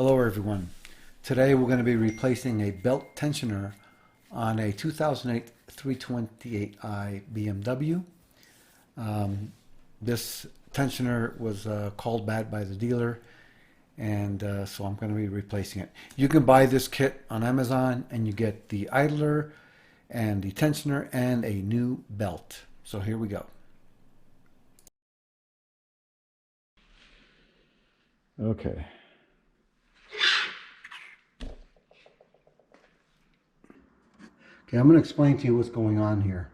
Hello everyone. Today we're going to be replacing a belt tensioner on a 2008 328i BMW. This tensioner was called bad by the dealer, and so I'm going to be replacing it. You can buy this kit on Amazon and you get the idler and the tensioner and a new belt. So here we go. Okay. Okay, I'm going to explain to you what's going on here.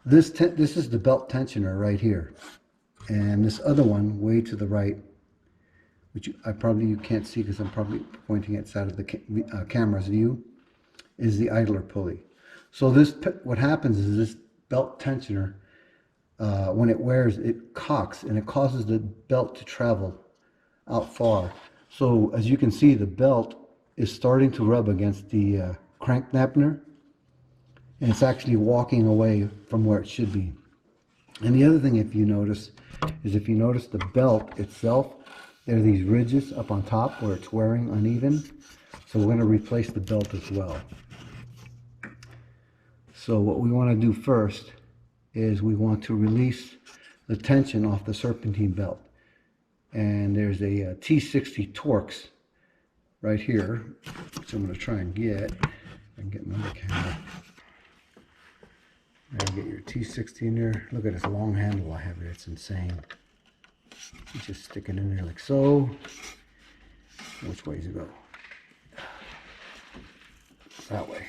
This is the belt tensioner right here, and this other one way to the right, which you can't see because I'm probably pointing outside of the camera's view, is the idler pulley. So what happens is this belt tensioner, when it wears, it cocks and it causes the belt to travel out far. So as you can see, the belt is starting to rub against the crank dampener, and it's actually walking away from where it should be. And the other thing, if you notice the belt itself, there are these ridges up on top where it's wearing uneven. So we're going to replace the belt as well. So what we want to do first is we want to release the tension off the serpentine belt. And there's a T60 Torx right here, which I'm going to try and get. I can get another camera. And get your T60 in there. Look at this long handle I have here. It's insane. You just stick it in there like so. Which way does it go? That way.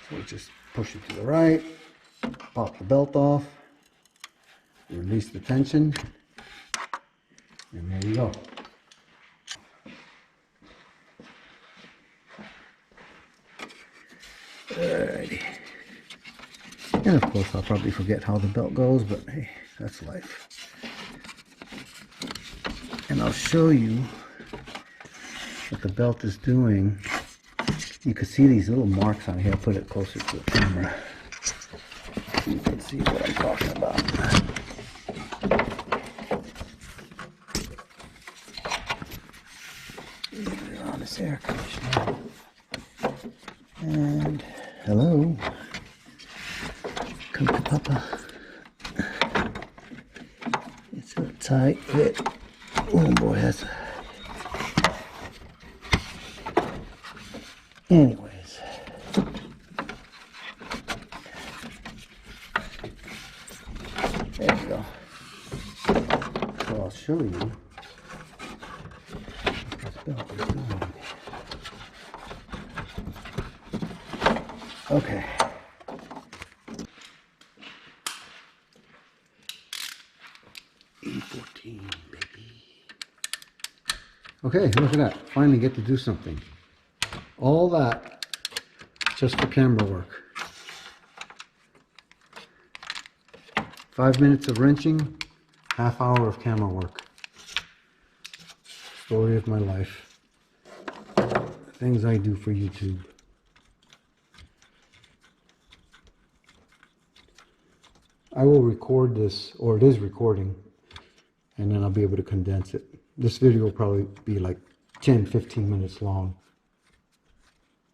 So we just push it to the right. Pop the belt off. Release the tension. And there you go. Alrighty. And of course I'll probably forget how the belt goes, but hey, that's life. And I'll show you what the belt is doing. You can see these little marks on here. I'll put it closer to the camera. You can see what I'm talking about. They're on this air conditioner. And hello. Come to Papa. It's a tight fit. Oh boy, that's. Anyways. There we go. So I'll show you what this belt is doing. Okay. E14, baby. Okay, look at that. Finally get to do something. All that just for camera work. 5 minutes of wrenching, half hour of camera work. Story of my life. Things I do for YouTube. I will record this, or it is recording, and then I'll be able to condense it. This video will probably be like 10-15 minutes long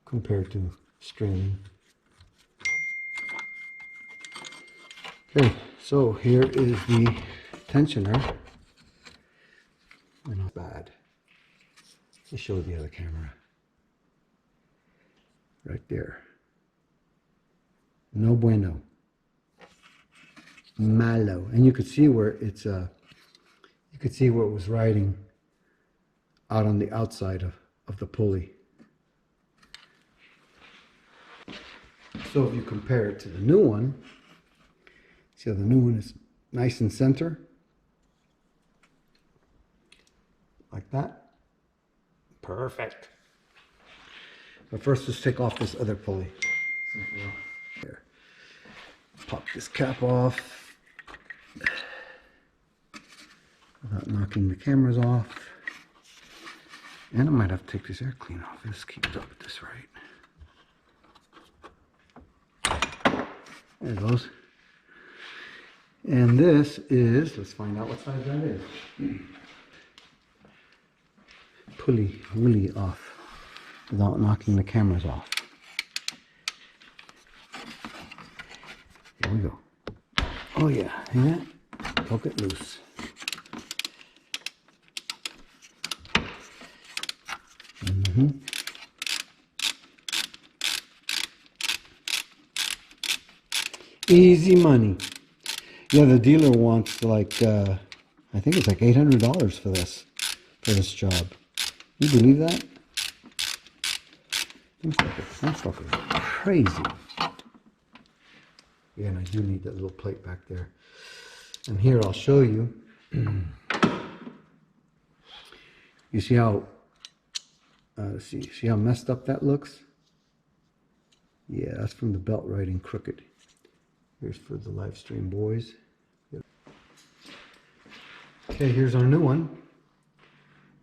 compared to streaming. Okay, so here is the tensioner. Not bad. Let's show the other camera. Right there. No bueno. Malo. And you could see where it's you could see where it was riding out on the outside of the pulley. So if you compare it to the new one, see how the new one is nice and center? Like that. Perfect. But first let's take off this other pulley. There. Pop this cap off without knocking the cameras off. And I might have to take this air clean off. Let's keep it up at this right. There it goes. And this is, let's find out what size that is. pulley off without knocking the cameras off. Here we go. Oh yeah, see that? Poke it loose. Easy money. Yeah, the dealer wants like, I think it's like $800 for this job. You believe that? That fucker is crazy. Yeah, and I do need that little plate back there. And here I'll show you. You see how, see how messed up that looks? Yeah, that's from the belt riding crooked. Here's for the live stream boys. Okay, here's our new one.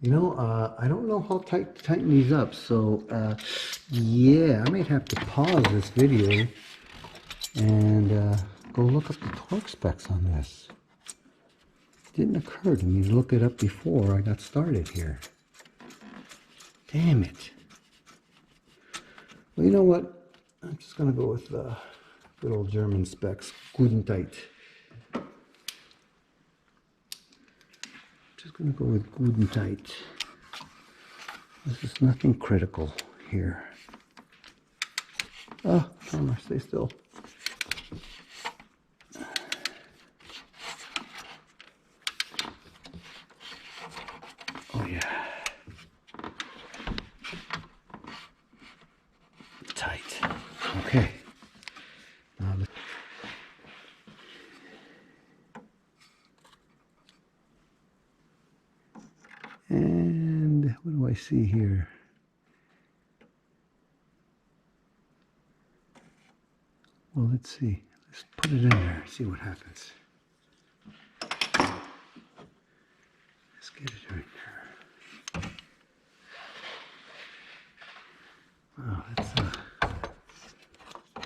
You know, I don't know how tight to tighten these up, so yeah, I might have to pause this video and go look up the torque specs on this. It didn't occur to me to look it up before I got started here. Damn it. Well, you know what? I'm just gonna go with good old German specs, good and tight. Just gonna go with good and tight. This is nothing critical here. Oh, camera, stay still. Oh yeah. Tight. Okay. Now and what do I see here? Well, let's see. Let's put it in there, see what happens. Let's get it in there. Wow, that's a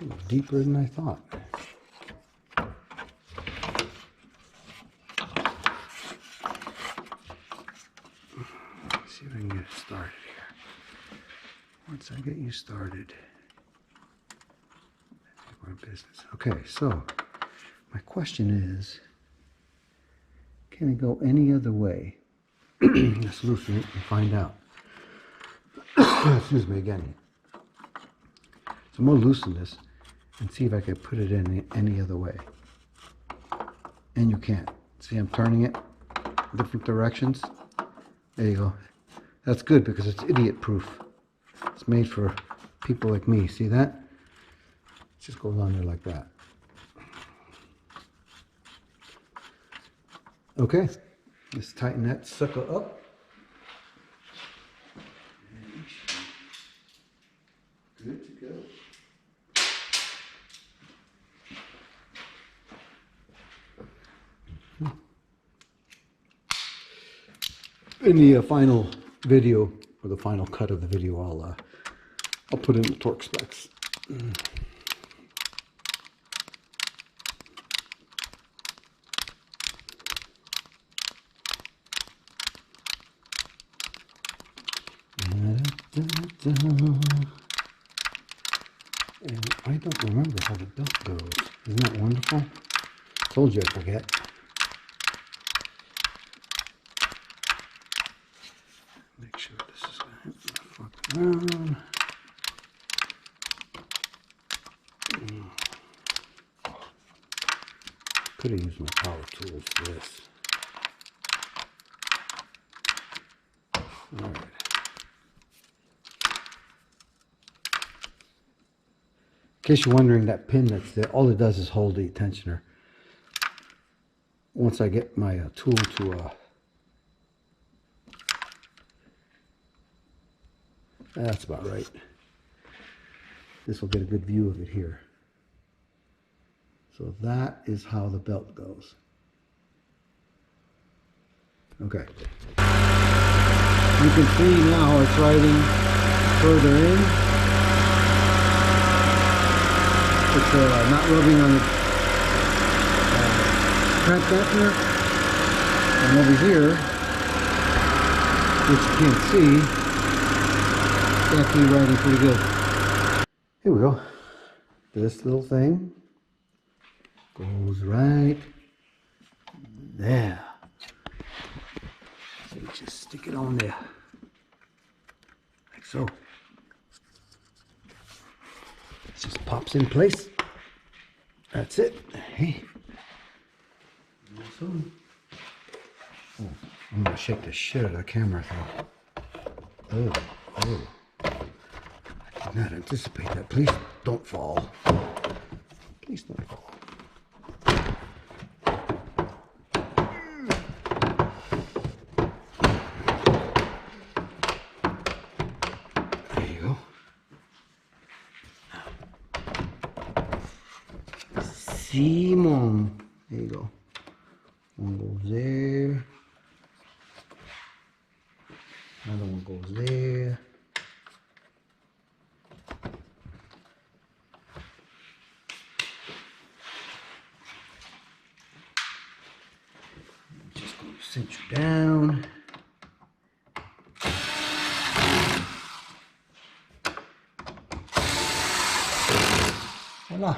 little deeper than I thought. Let's see if I can get it started here. Once I get you started, our business. Okay, so my question is, can it go any other way? Let's loosen it and find out. Excuse me again. So I'm going to loosen this and see if I can put it in any other way. And you can't. See, I'm turning it different directions. There you go. That's good because it's idiot proof. It's made for people like me. See that? It just goes on there like that. Okay, let's tighten that sucker up. Good to go. In the final video, or the final cut of the video, I'll put in the torque specs. And I don't remember how the belt goes. Isn't that wonderful? Told you I'd forget. Make sure this is going to hit the fuck around. Could have used my power tools for this. All right. In case you're wondering, that pin that's there, all it does is hold the tensioner. Once I get my tool to that's about right. This will get a good view of it here. So that is how the belt goes. Okay. You can see now it's riding further in. It's not rubbing on the crank dampener. And over here, which you can't see, it's actually riding pretty good. Here we go. This little thing goes right there. So you just stick it on there, like so. It just pops in place. That's it. Hey. So, oh, I'm gonna shake the shit out of the camera thing. Oh. I did not anticipate that. Please don't fall. Please don't fall. There you go. Simon. There you go. One goes there. Another one goes there. I'm just going to cinch you down. Voila.